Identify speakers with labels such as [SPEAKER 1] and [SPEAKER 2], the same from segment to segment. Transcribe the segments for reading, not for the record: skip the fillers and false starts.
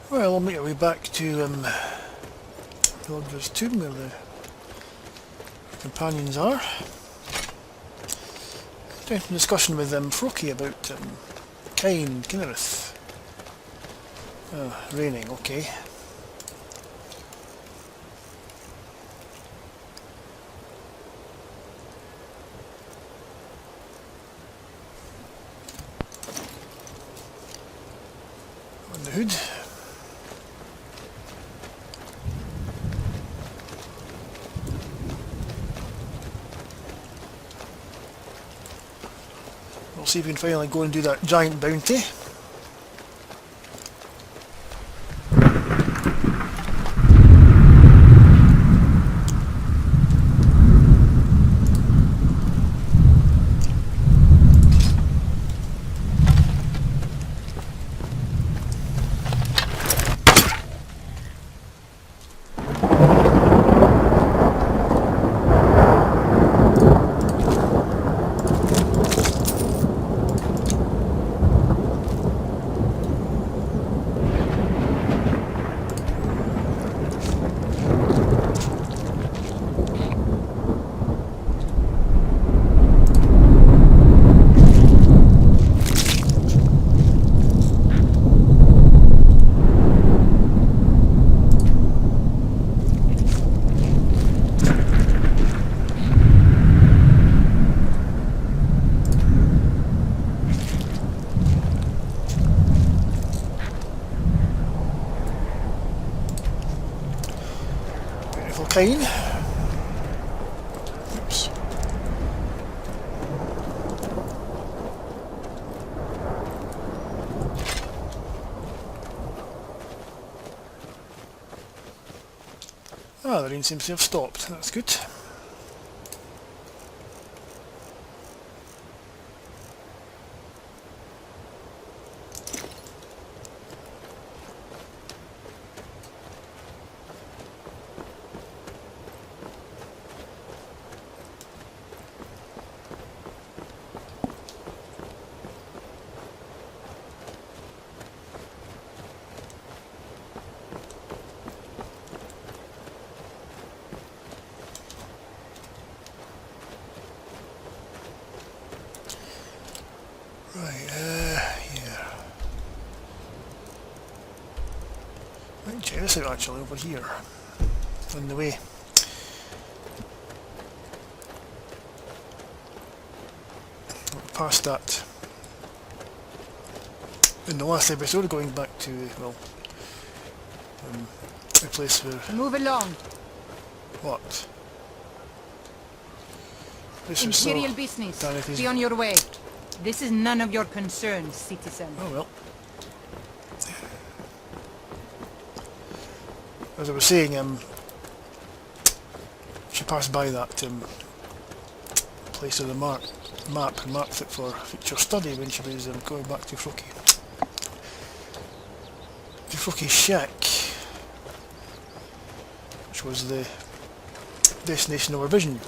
[SPEAKER 1] Well, we'll make our way back to Lodger's tomb where the companions are. Down to discussion with Froki about Kain, Kinnereth. Raining, okay. On the hood. We'll see if we can finally go and do that giant bounty. Kain. Oops. Ah, the rain seems to have stopped. That's good. Right, yeah. Might check this out actually over here. On the way. Past that. In the last episode, going back to, well, a place where...
[SPEAKER 2] Move along.
[SPEAKER 1] What? This was
[SPEAKER 2] Imperial business.
[SPEAKER 1] Danife's...
[SPEAKER 2] Be on your way. This is none of your concern, citizen.
[SPEAKER 1] Oh well. As I was saying, she passed by that place of the map and marked it for future study when she was going back to Froki. To Froki's shack, which was the destination of our vision.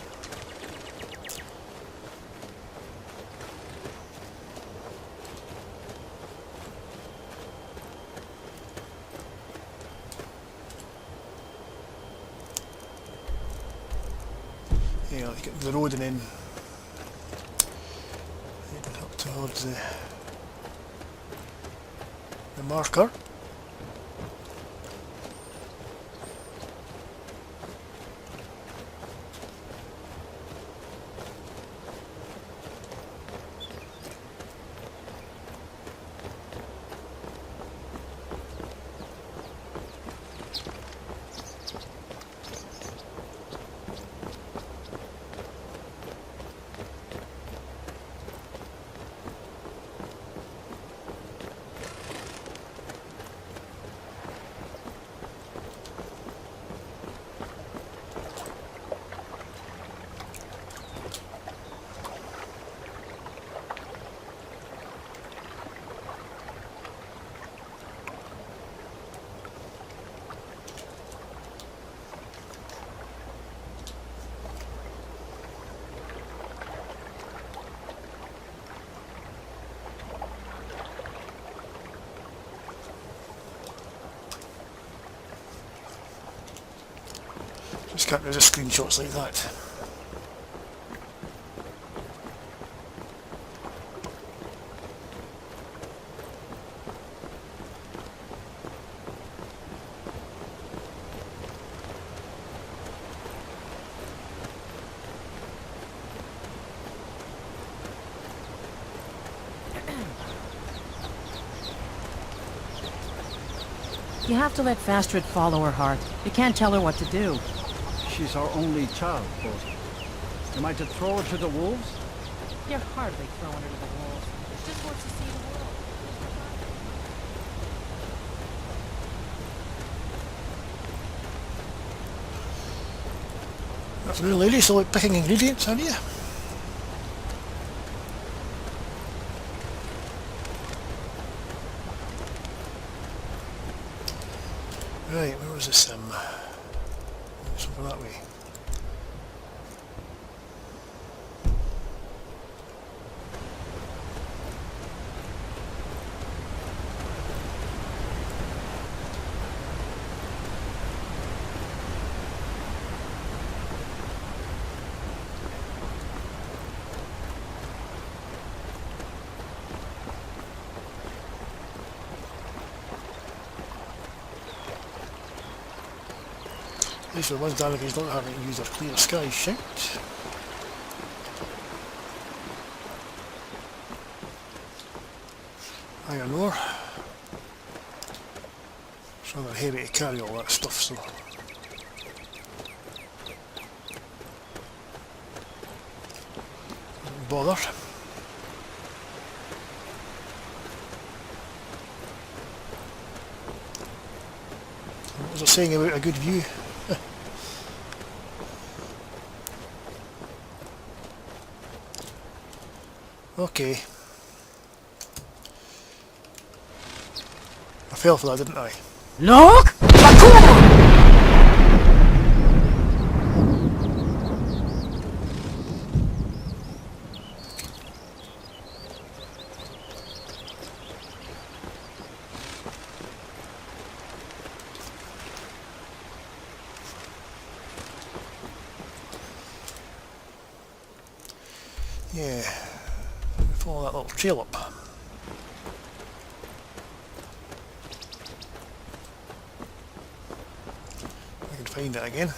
[SPEAKER 1] Yeah, like get the road and then heading up towards the marker. Just can't resist screenshots like that.
[SPEAKER 3] You have to let Fastrid follow her heart. You can't tell her what to do.
[SPEAKER 4] She's our only child, Bozo. Am I to throw her to the wolves?
[SPEAKER 3] You're hardly throwing her to the wolves. She just wants to see the world.
[SPEAKER 1] Afternoon, lady. So like picking ingredients, are you? Right, where was this? It's over that way. At least for the ones Danifae's not having to use their clear sky shout. Iron ore. It's rather heavy to carry all that stuff, so... don't bother. What was I saying about a good view? Okay. I fell for that, didn't I?
[SPEAKER 3] Look!
[SPEAKER 1] Yeah. Follow that little trail up. I can find it again.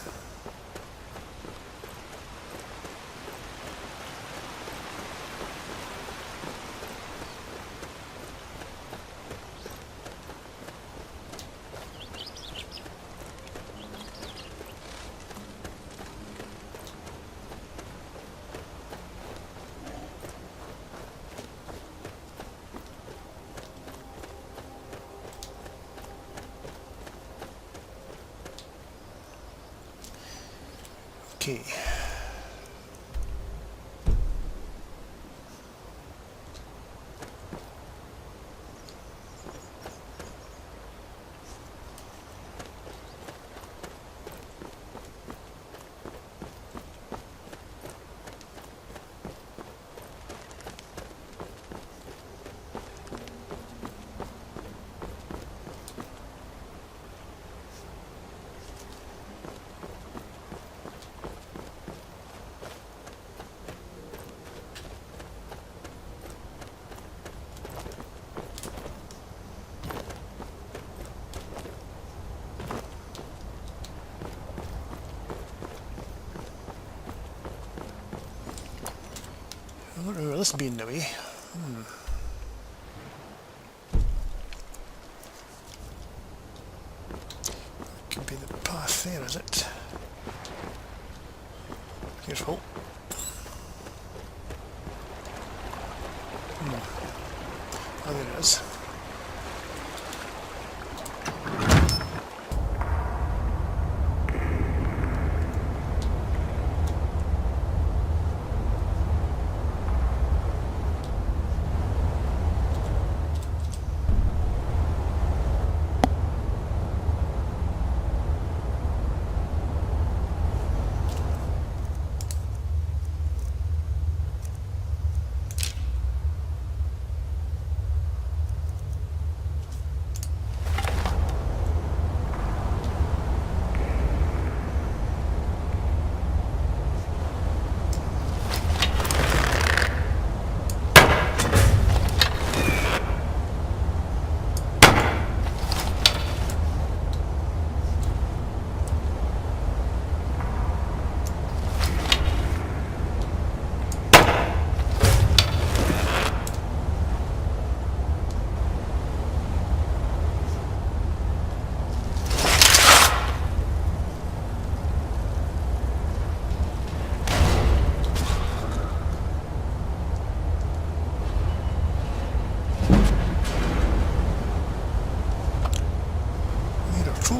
[SPEAKER 1] Okay. I don't remember this being the way. Could be the path there, is it? Careful. Oh, there it is.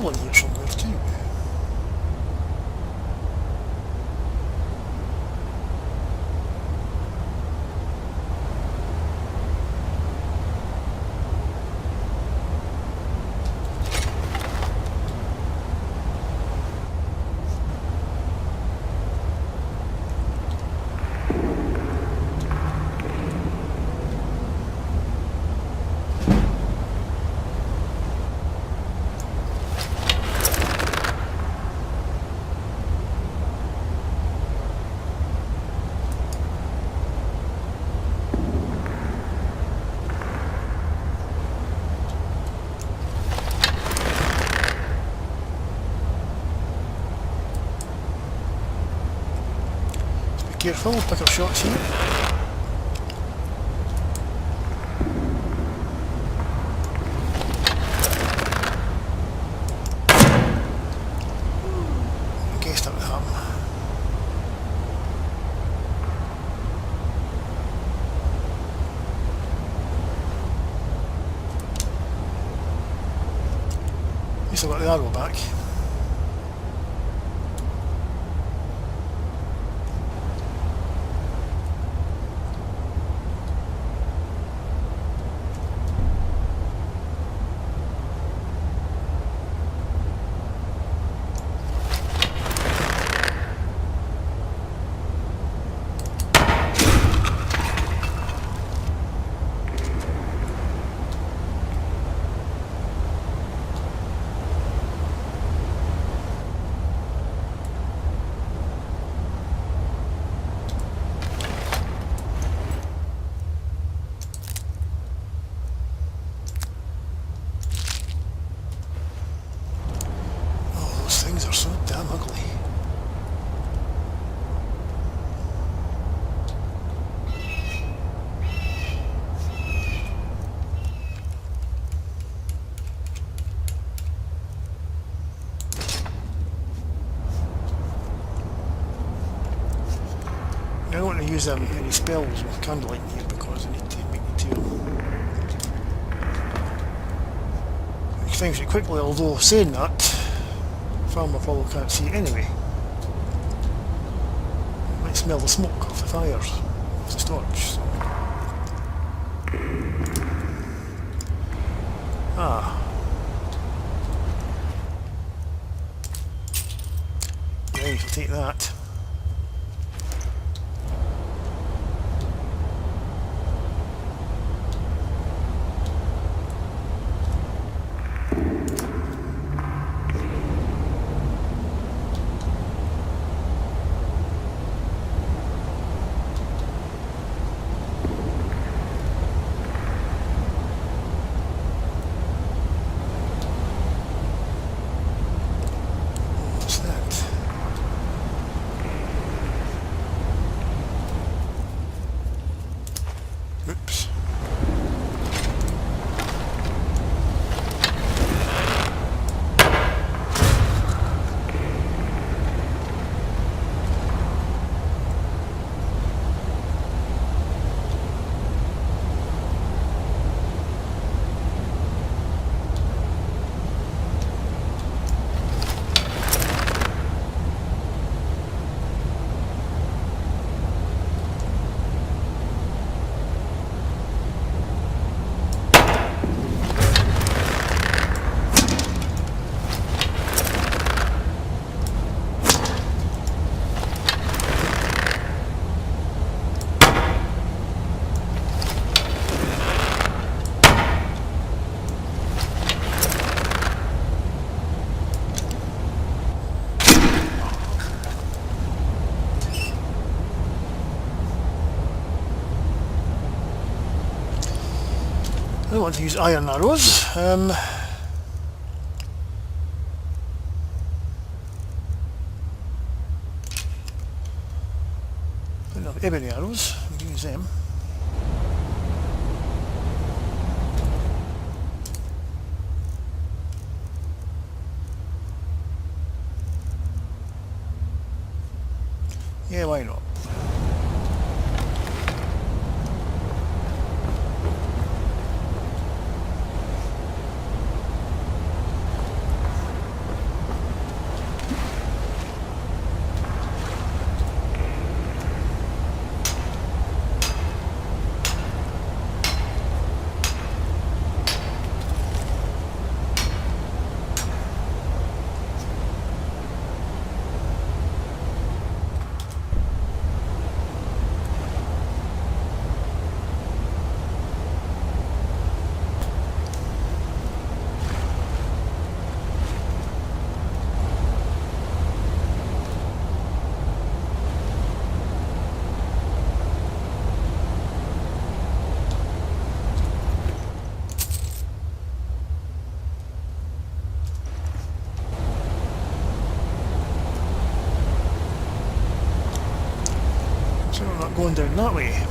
[SPEAKER 1] fuel in here somewhere too. Careful, pick up shots here. I guessed that would happen. At least I got the arrow back. Things are so damn ugly. I don't want to use any spells with candlelight in here because I need to make the two. Which things pretty quickly, although saying that, Farmer probably can't see it anyway. Might smell the smoke of the fires, of the storage. So. Ah. Right, we'll take that. Oops. I don't want to use iron arrows. Don't have ebony arrows. We can use them. Yeah, why not? going down that way.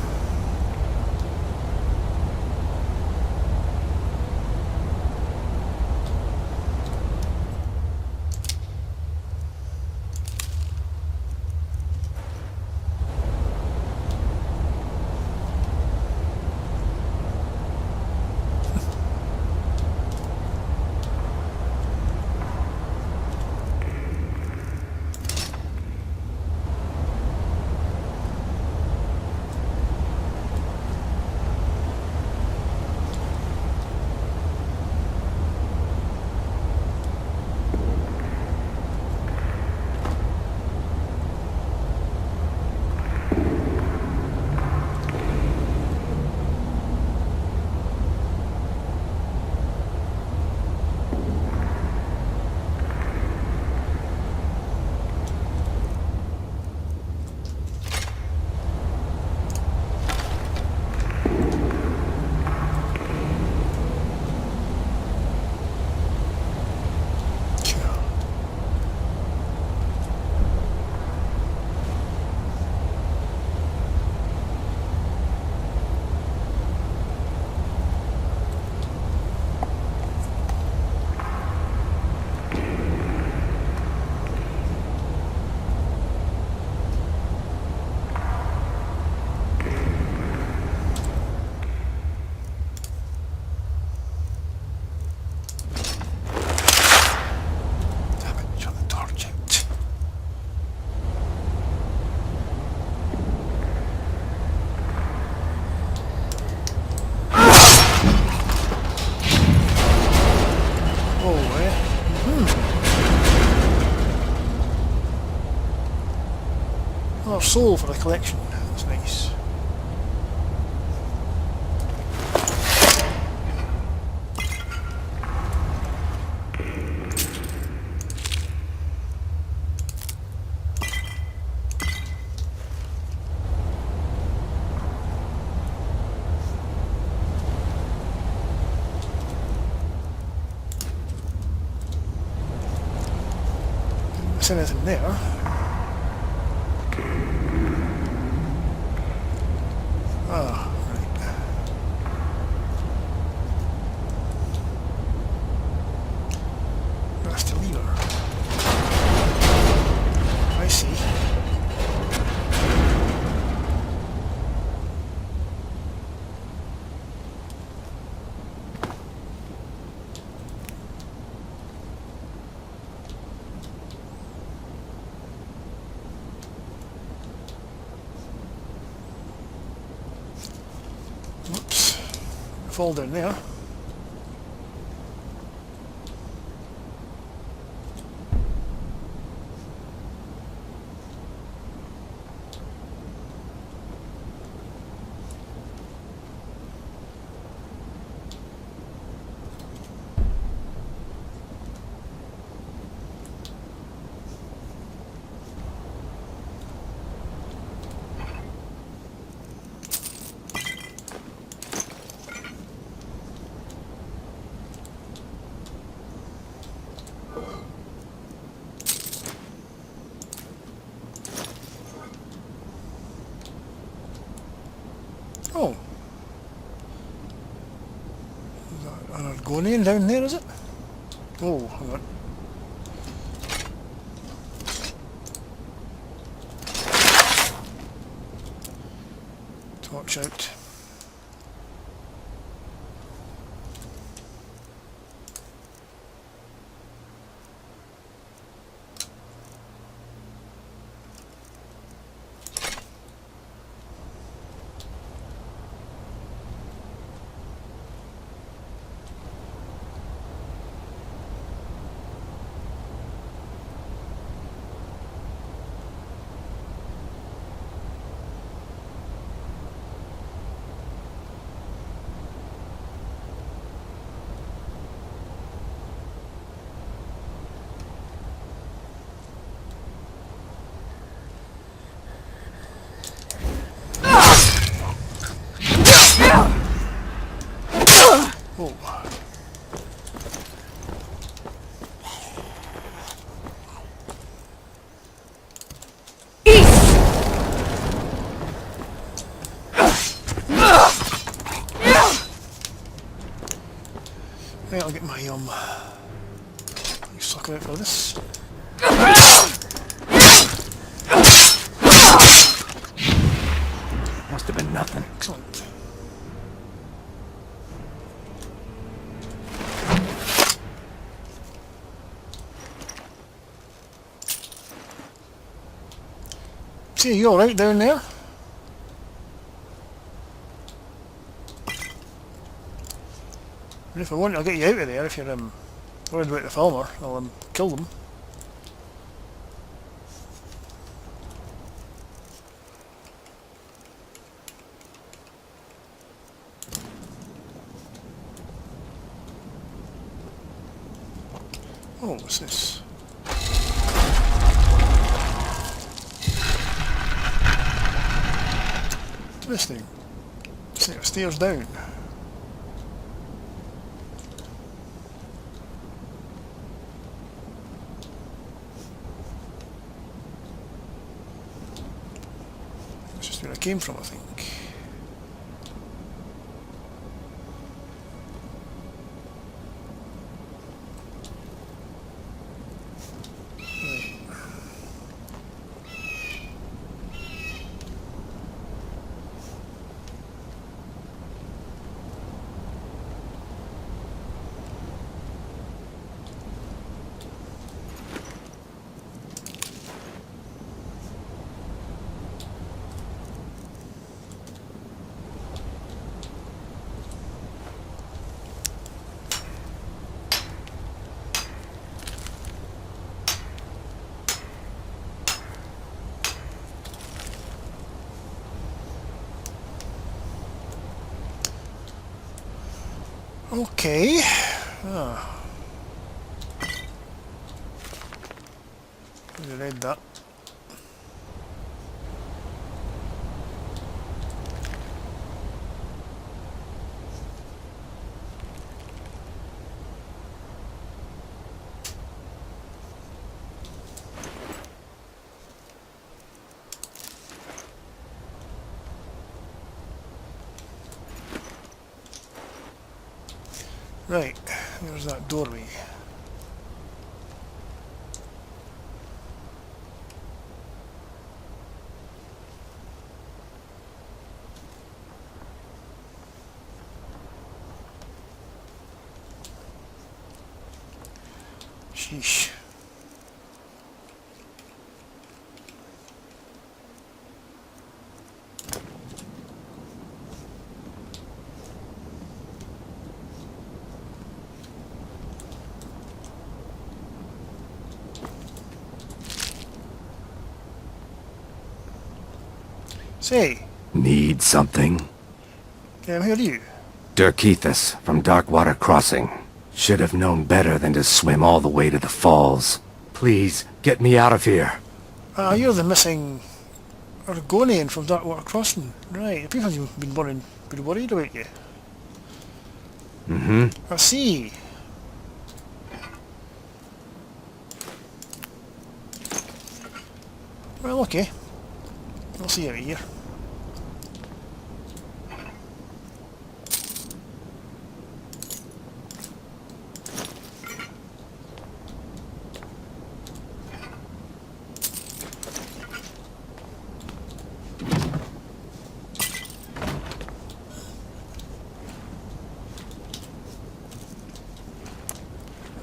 [SPEAKER 1] Another soul for the collection. That's nice. Didn't miss anything there. Ah, right. That's the lever. I see. Whoops. Fall down there. Oh. Is that an Argonian down there, is it? Oh, hang on. Torch out. I'll get my sucker out for this.
[SPEAKER 5] Must have been nothing.
[SPEAKER 1] Excellent. See, you alright down there? And if I want, I'll get you out of there. If you're worried about the farmer, I'll kill them. Oh, what's this? This thing. Set of stairs down. That's just where I came from, I think. Okay. I read that. Right, there's that doorway. Sheesh. Say,
[SPEAKER 5] Need something?
[SPEAKER 1] who are you?
[SPEAKER 5] Dirkethus from Darkwater Crossing. Should have known better than to swim all the way to the falls. Please, get me out of here.
[SPEAKER 1] You're the missing Argonian from Darkwater Crossing. Right, the people have been worried about you.
[SPEAKER 5] Mm-hmm.
[SPEAKER 1] I see. Well, okay. I'll see you out here.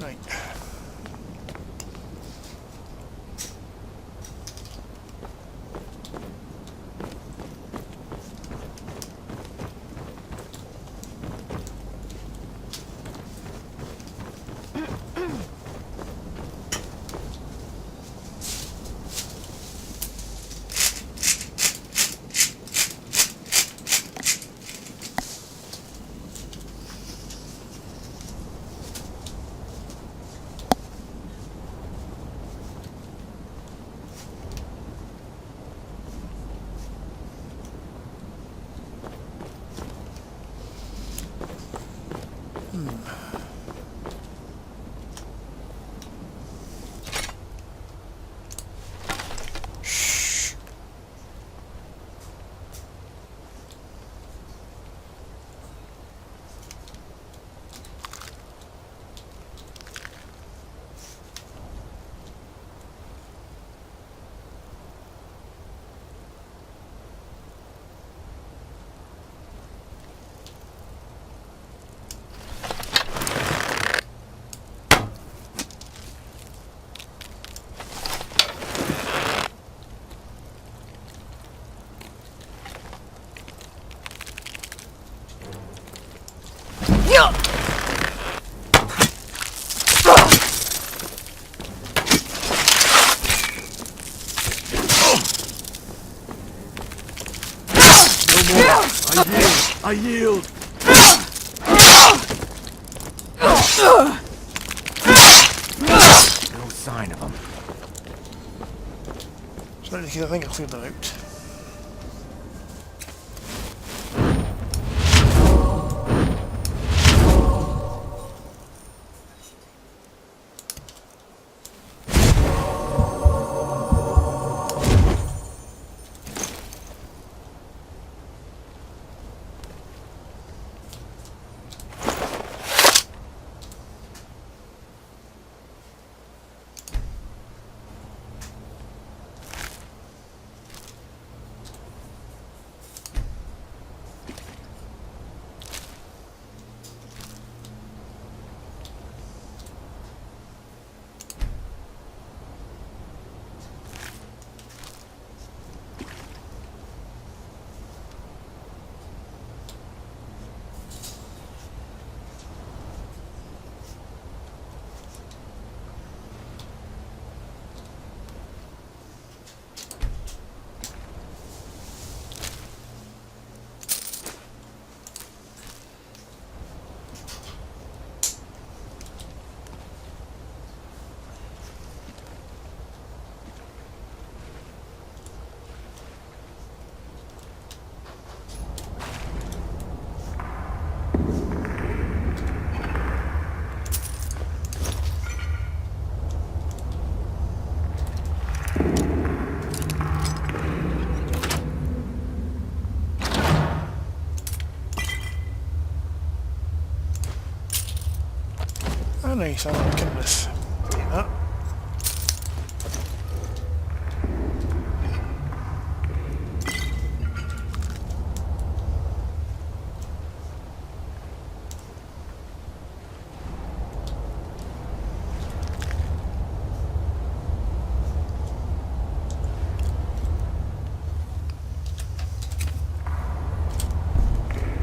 [SPEAKER 1] Right.
[SPEAKER 5] I yield. No sign of him.
[SPEAKER 1] So I think I cleared that out. Oh nice, I'm looking at this. Take that.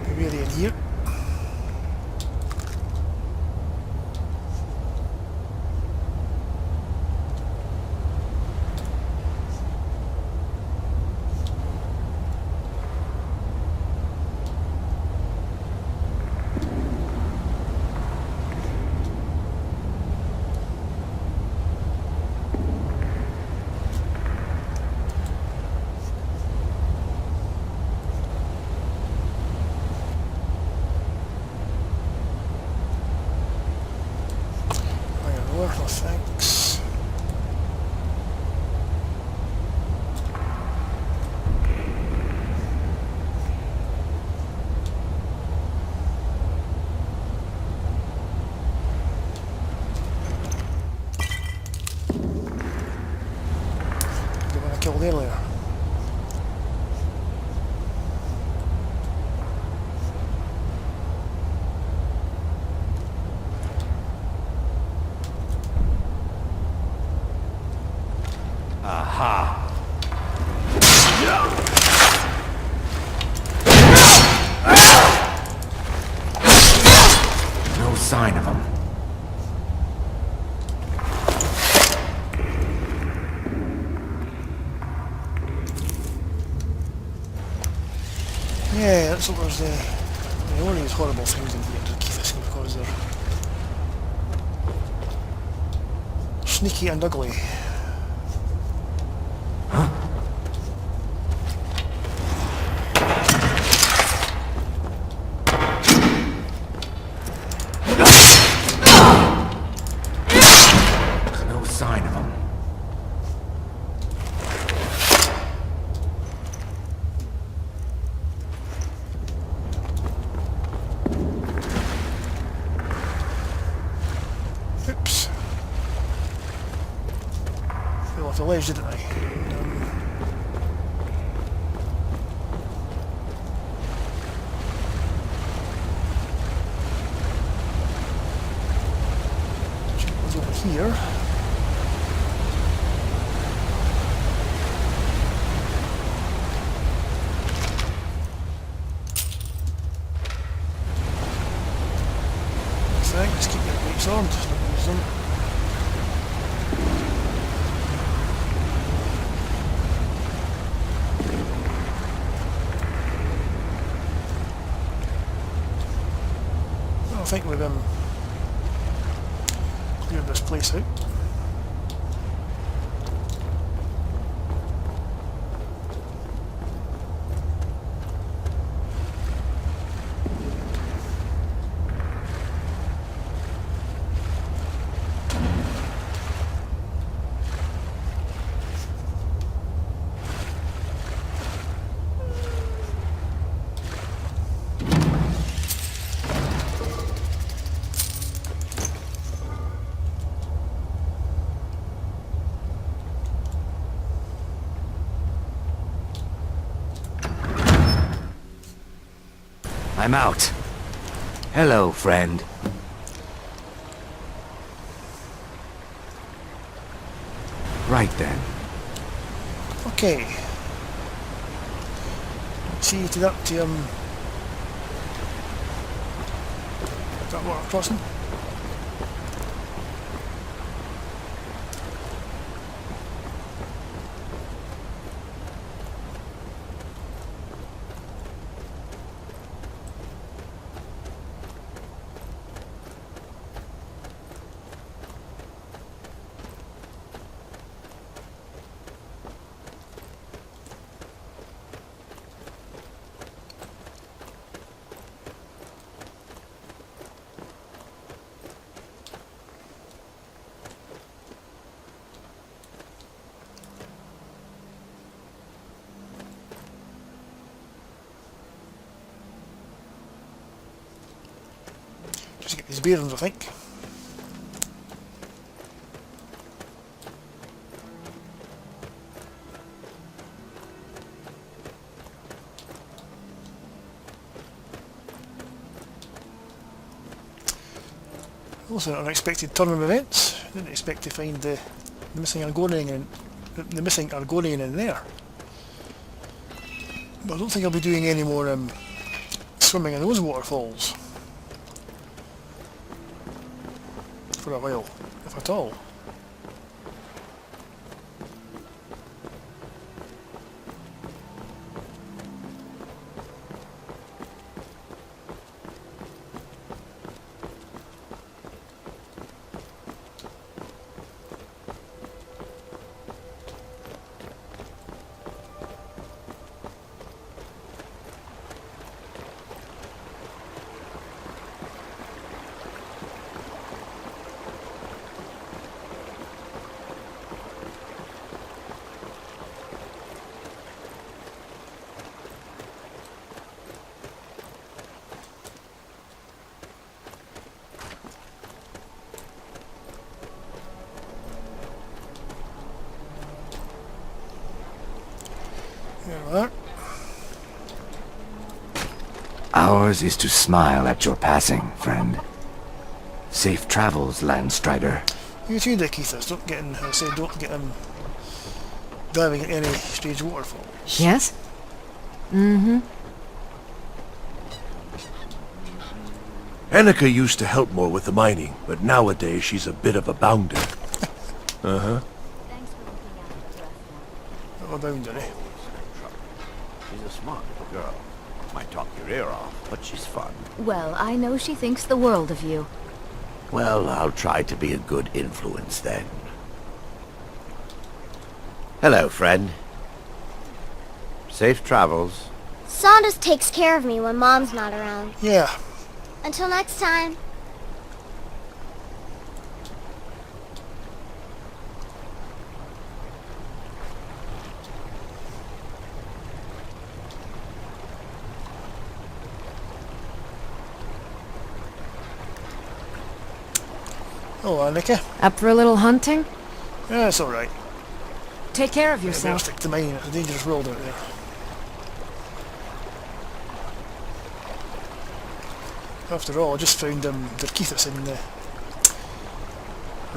[SPEAKER 1] Maybe in here. Well, thanks. The one I killed earlier.
[SPEAKER 5] Aha! No sign of him.
[SPEAKER 1] Yeah, that's what there's only these horrible things in here to keep us because they're sneaky and ugly.
[SPEAKER 5] No sign of him.
[SPEAKER 1] Oops. Fell off the ledge, didn't I? Check what's over here. Thanks, keep your brakes on, just not use them. think we've cleared this place out.
[SPEAKER 5] I'm out. Hello, friend. Right then.
[SPEAKER 1] Okay. See to that that water crossing. Just to get these bearings, I think. Also, an unexpected turn of events. Didn't expect to find the missing Argonian in there. But I don't think I'll be doing any more swimming in those waterfalls for a while, if at all. There we are.
[SPEAKER 5] Ours is to smile at your passing, friend. Safe travels, Landstrider.
[SPEAKER 1] You too, Dick Ethers. Don't get diving in any strange waterfalls.
[SPEAKER 3] Yes? Mm-hmm.
[SPEAKER 6] Annika used to help more with the mining, but nowadays she's a bit of a bounder. Uh-huh.
[SPEAKER 1] Not a boundary.
[SPEAKER 7] She's a smart little girl. Might talk your ear off, but she's fun.
[SPEAKER 8] Well, I know she thinks the world of you.
[SPEAKER 7] Well, I'll try to be a good influence then. Hello, friend. Safe travels.
[SPEAKER 9] Saunders takes care of me when Mom's not around.
[SPEAKER 1] Yeah.
[SPEAKER 9] Until next time.
[SPEAKER 1] Oh, Annika.
[SPEAKER 3] Up for a little hunting?
[SPEAKER 1] Yeah, it's alright.
[SPEAKER 3] Take care of
[SPEAKER 1] Better
[SPEAKER 3] yourself.
[SPEAKER 1] stick to mine. It's a dangerous world out there. After all, I just found Dirkethus in the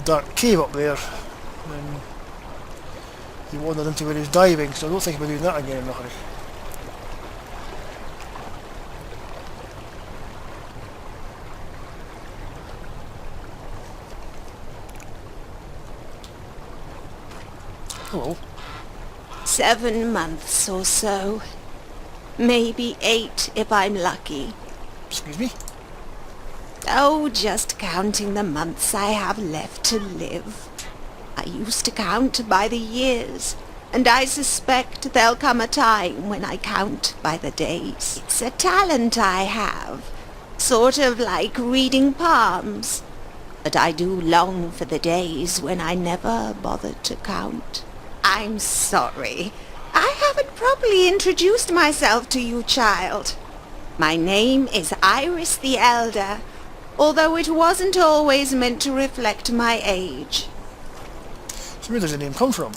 [SPEAKER 1] dark cave up there. And he wandered into where he was diving, so I don't think I'll be doing that again in a hurry. Hello.
[SPEAKER 10] 7 months or so. Maybe 8 if I'm lucky.
[SPEAKER 1] Excuse me?
[SPEAKER 10] Oh, just counting the months I have left to live. I used to count by the years, and I suspect there'll come a time when I count by the days. It's a talent I have, sort of like reading palms. But I do long for the days when I never bothered to count. I'm sorry. I haven't properly introduced myself to you, child. My name is Iris the Elder, although it wasn't always meant to reflect my age.
[SPEAKER 1] So where does the name come from?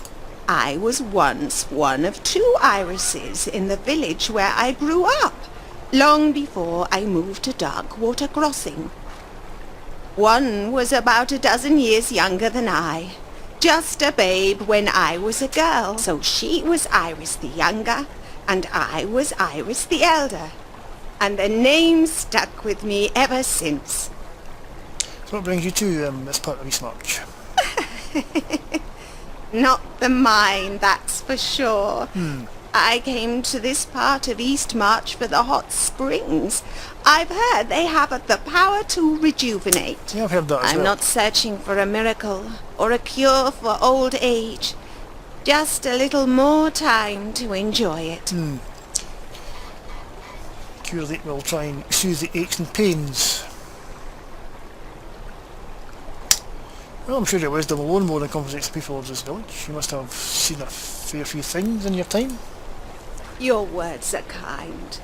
[SPEAKER 10] I was once one of 2 irises in the village where I grew up, long before I moved to Darkwater Crossing. One was about a dozen years younger than I, just a babe when I was a girl. So she was Iris the Younger, and I was Iris the Elder. And the name stuck with me ever since.
[SPEAKER 1] So what brings you to this part of East March?
[SPEAKER 10] Not the mine, that's for sure. I came to this part of East March for the hot springs. I've heard they have the power to rejuvenate.
[SPEAKER 1] Yeah, I've heard that as
[SPEAKER 10] I'm
[SPEAKER 1] well.
[SPEAKER 10] not searching for a miracle or a cure for old age. Just a little more time to enjoy it.
[SPEAKER 1] Cure the, will try and soothe the aches and pains. Well, I'm sure your wisdom alone more than compensates the people of this village. You must have seen a fair few things in your time.
[SPEAKER 10] Your words are kind,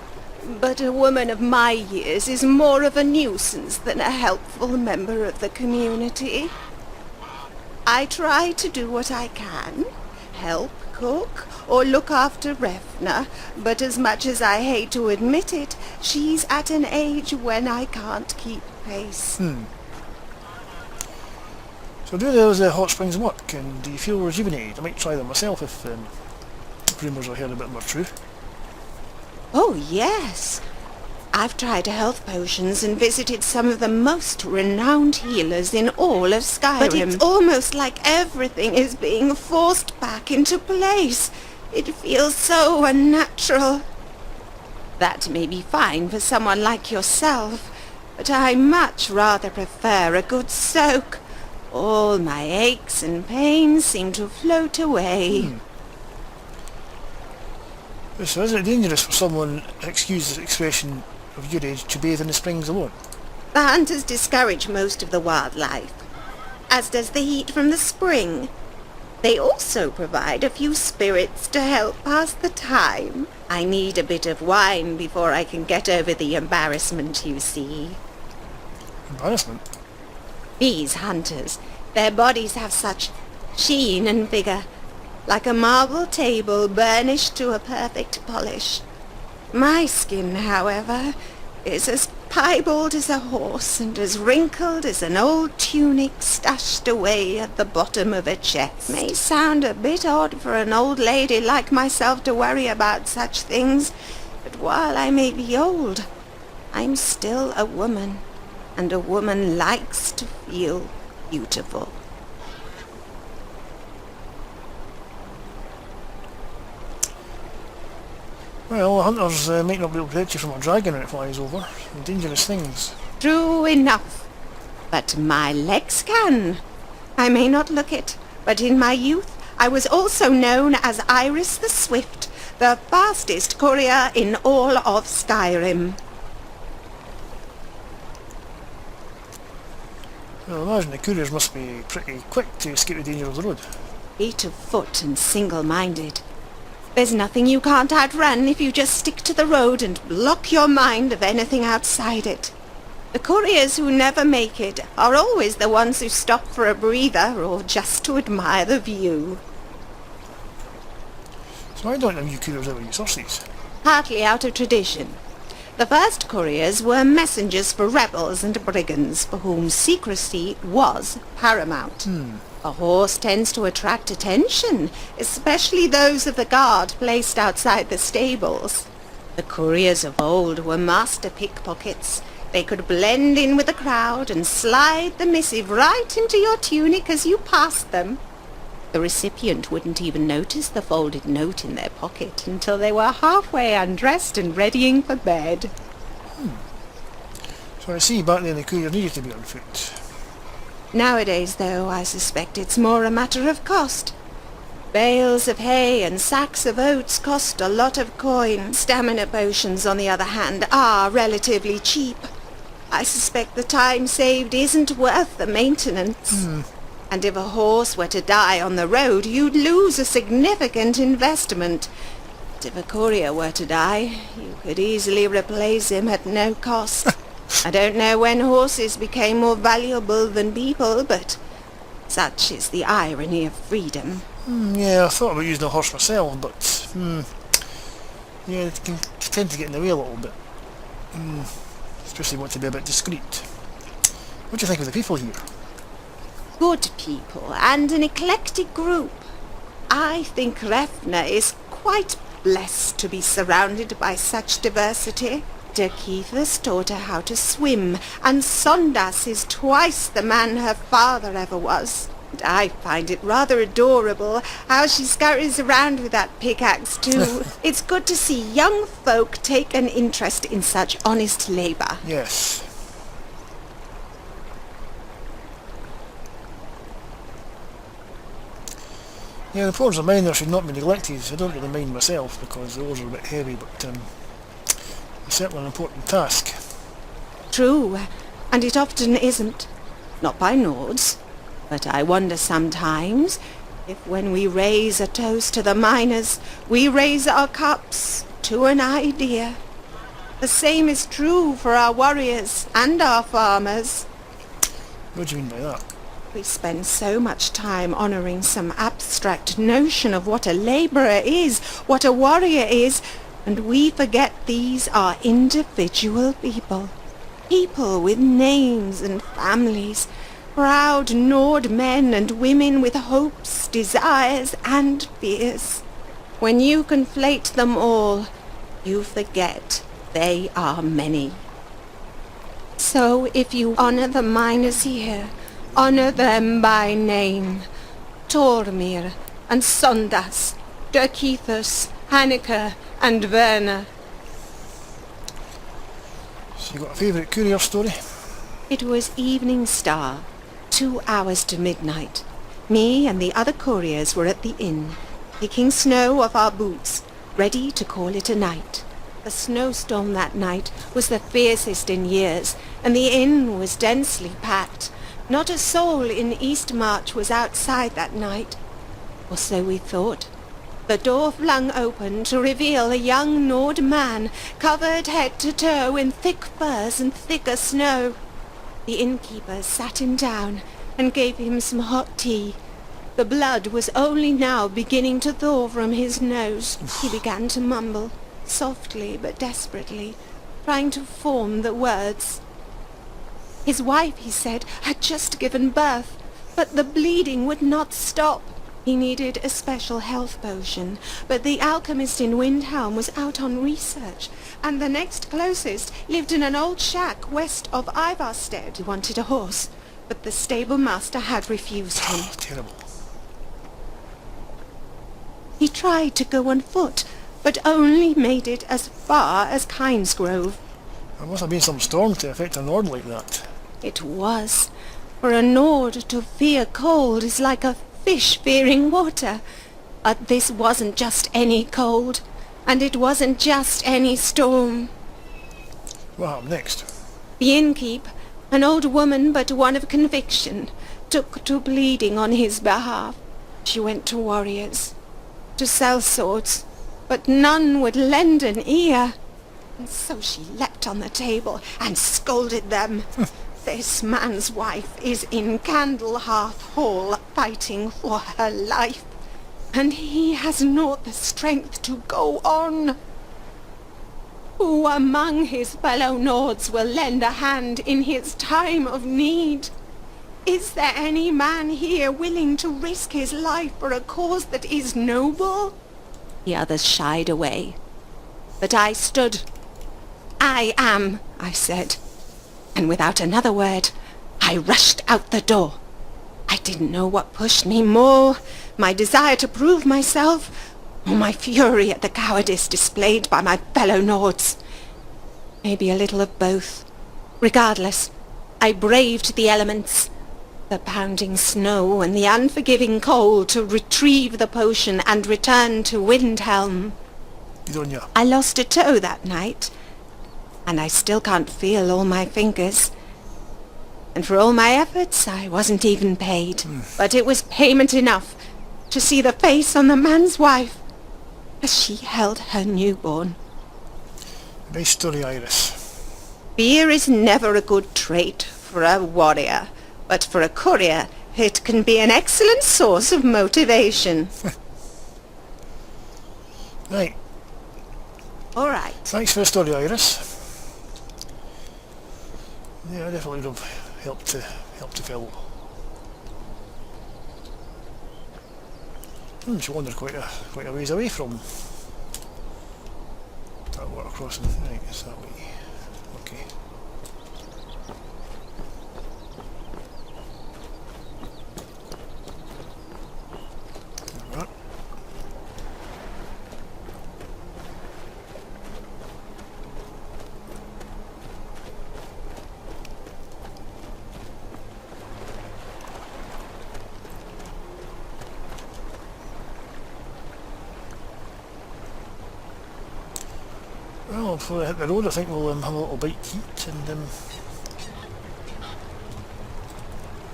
[SPEAKER 10] but a woman of my years is more of a nuisance than a helpful member of the community. I try to do what I can, help cook or look after Refna, but as much as I hate to admit it, she's at an age when I can't keep pace.
[SPEAKER 1] So do those hot springs work, and do you feel rejuvenated? I might try them myself if rumours I heard a bit more true.
[SPEAKER 10] Oh, yes. I've tried health potions and visited some of the most renowned healers in all of Skyrim. But it's almost like everything is being forced back into place. It feels so unnatural. That may be fine for someone like yourself, but I much rather prefer a good soak. All my aches and pains seem to float away.
[SPEAKER 1] So is it dangerous for someone, excuse the expression of your age, to bathe in the springs alone?
[SPEAKER 10] The hunters discourage most of the wildlife, as does the heat from the spring. They also provide a few spirits to help pass the time. I need a bit of wine before I can get over the embarrassment, you see.
[SPEAKER 1] Embarrassment?
[SPEAKER 10] These hunters, their bodies have such sheen and vigor, like a marble table burnished to a perfect polish. My skin, however, is as piebald as a horse and as wrinkled as an old tunic stashed away at the bottom of a chest. May sound a bit odd for an old lady like myself to worry about such things, but while I may be old, I'm still a woman, and a woman likes to feel beautiful.
[SPEAKER 1] Well, hunters might not be able to protect you from a dragon when it flies over. Dangerous things.
[SPEAKER 10] True enough, but my legs can. I may not look it, but in my youth I was also known as Iris the Swift, the fastest courier in all of Skyrim.
[SPEAKER 1] Well, I imagine the couriers must be pretty quick to escape the danger of the road.
[SPEAKER 10] Fleet of foot and single-minded. There's nothing you can't outrun if you just stick to the road and block your mind of anything outside it. The couriers who never make it are always the ones who stop for a breather or just to admire the view.
[SPEAKER 1] So why don't you couriers ever use horses?
[SPEAKER 10] Partly out of tradition. The first couriers were messengers for rebels and brigands for whom secrecy was paramount. A horse tends to attract attention, especially those of the guard placed outside the stables. The couriers of old were master pickpockets. They could blend in with the crowd and slide the missive right into your tunic as you passed them. The recipient wouldn't even notice the folded note in their pocket until they were halfway undressed and readying for bed.
[SPEAKER 1] So I see back then the courier needed to be on foot.
[SPEAKER 10] Nowadays, though, I suspect it's more a matter of cost. Bales of hay and sacks of oats cost a lot of coin. Stamina potions, on the other hand, are relatively cheap. I suspect the time saved isn't worth the maintenance. And if a horse were to die on the road, you'd lose a significant investment. But if a courier were to die, you could easily replace him at no cost. I don't know when horses became more valuable than people, but such is the irony of freedom.
[SPEAKER 1] Yeah, I thought about using a horse myself, but yeah, it can tend to get in the way a little bit. Especially want to be a bit discreet. What do you think of the people here?
[SPEAKER 10] Good people and an eclectic group. I think Refna is quite blessed to be surrounded by such diversity. Keithus taught her how to swim, and Sondas is twice the man her father ever was. And I find it rather adorable how she scurries around with that pickaxe too. It's good to see young folk take an interest in such honest labour.
[SPEAKER 1] Yes. Yeah, the pours of mine should not be neglected. I don't really mind myself because the oars are a bit heavy, but it's certainly an important task.
[SPEAKER 10] True, and it often isn't. Not by Nords. But I wonder sometimes if when we raise a toast to the miners, we raise our cups to an idea. The same is true for our warriors and our farmers.
[SPEAKER 1] What do you mean by that?
[SPEAKER 10] We spend so much time honouring some abstract notion of what a labourer is, what a warrior is, and we forget these are individual people. People with names and families, proud Nord men and women with hopes, desires and fears. When you conflate them all, you forget they are many. So if you honour the miners here, honour them by name. Tormir and Sondas, Keithus, Hanneke and Werner.
[SPEAKER 1] So you got a favourite courier story?
[SPEAKER 10] It was evening star, 2 hours to midnight. Me and the other couriers were at the inn, picking snow off our boots, ready to call it a night. The snowstorm that night was the fiercest in years, and the inn was densely packed. Not a soul in Eastmarch was outside that night. Or so we thought. The door flung open to reveal a young Nord man, covered head to toe in thick furs and thicker snow. The innkeeper sat him down and gave him some hot tea. The blood was only now beginning to thaw from his nose. He began to mumble, softly but desperately, trying to form the words. His wife, he said, had just given birth, but the bleeding would not stop. He needed a special health potion, but the alchemist in Windhelm was out on research, and the next closest lived in an old shack west of Ivarstead. He wanted a horse, but the stable master had refused him.
[SPEAKER 1] Oh, terrible.
[SPEAKER 10] He tried to go on foot, but only made it as far as Kinesgrove.
[SPEAKER 1] There must have been some storm to affect a Nord like that.
[SPEAKER 10] It was. For a Nord to fear cold is like a fish fearing water. But this wasn't just any cold, and it wasn't just any storm.
[SPEAKER 1] What happened next?
[SPEAKER 10] The innkeep, an old woman but one of conviction, took to pleading on his behalf. She went to warriors, to sell swords, but none would lend an ear. And so she leapt on the table and scolded them. This man's wife is in Candlehearth Hall fighting for her life, and he has not the strength to go on. Who among his fellow Nords will lend a hand in his time of need? Is there any man here willing to risk his life for a cause that is noble? The others shied away, but I stood. I am, I said. And without another word, I rushed out the door. I didn't know what pushed me more, my desire to prove myself, or my fury at the cowardice displayed by my fellow Nords. Maybe a little of both. Regardless, I braved the elements, the pounding snow and the unforgiving cold to retrieve the potion and return to Windhelm.
[SPEAKER 1] Good on ya.
[SPEAKER 10] I lost a toe that night, and I still can't feel all my fingers. And for all my efforts, I wasn't even paid. But it was payment enough to see the face on the man's wife as she held her newborn.
[SPEAKER 1] Nice story, Iris.
[SPEAKER 10] Fear is never a good trait for a warrior, but for a courier, it can be an excellent source of motivation.
[SPEAKER 1] Right.
[SPEAKER 10] All right.
[SPEAKER 1] Thanks for the story, Iris. Yeah, I definitely would have helped to fill. She wandered quite a ways away from that water crossing. Right, it's that way. Okay. Right. Well, before I hit the road, I think we'll have a little bite to eat and a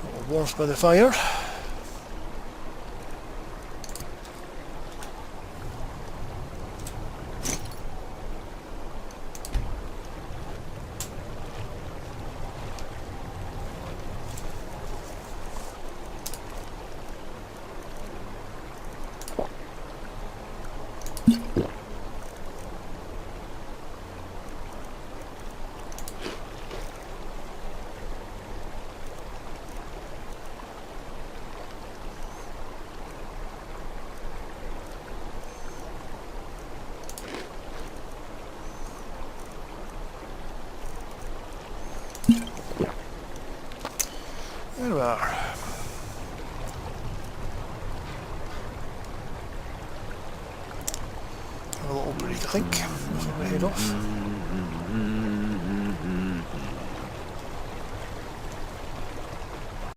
[SPEAKER 1] little warmth by the fire. There we are. Have a little break, I think, before we head off.